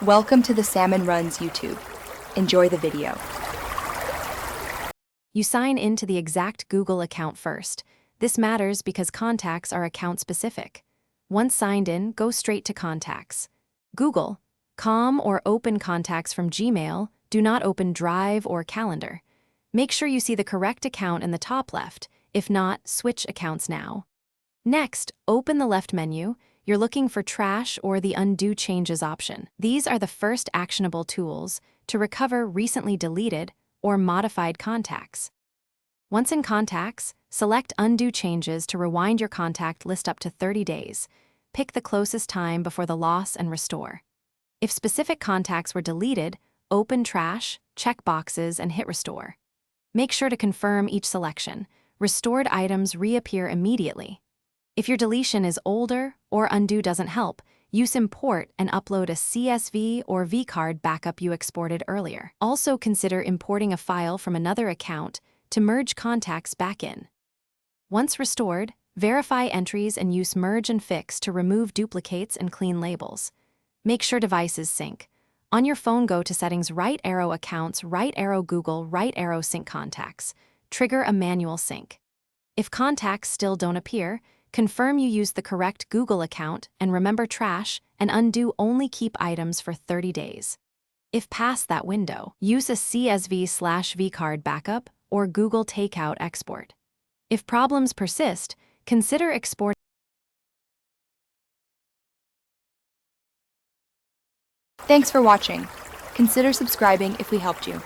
Welcome to the Salmon Runs YouTube. Enjoy the video. You sign into the exact Google account first. This matters because contacts are account-specific. Once signed in, go straight to Contacts. Google, or open Contacts from Gmail. Do not open Drive or Calendar. Make sure you see the correct account in the top left. If not, switch accounts now. Next, open the left menu. You're looking for Trash or the Undo Changes option. These are the first actionable tools to recover recently deleted or modified contacts. Once in Contacts, select Undo Changes to rewind your contact list up to 30 days. Pick the closest time before the loss and restore. If specific contacts were deleted, open Trash, check boxes, and hit Restore. Make sure to confirm each selection. Restored items reappear immediately. If your deletion is older or undo doesn't help, use Import and upload a CSV or vCard backup you exported earlier. Also consider importing a file from another account to merge contacts back in. Once restored, verify entries and use Merge and Fix to remove duplicates and clean labels. Make sure devices sync. On your phone, go to Settings, right arrow Accounts, right arrow Google, right arrow Sync Contacts. Trigger a manual sync. If contacts still don't appear, confirm you use the correct Google account and remember Trash and Undo only keep items for 30 days. If past that window, use a CSV/vCard backup or Google Takeout export. If problems persist, consider export. Thanks for watching. Consider subscribing if we helped you.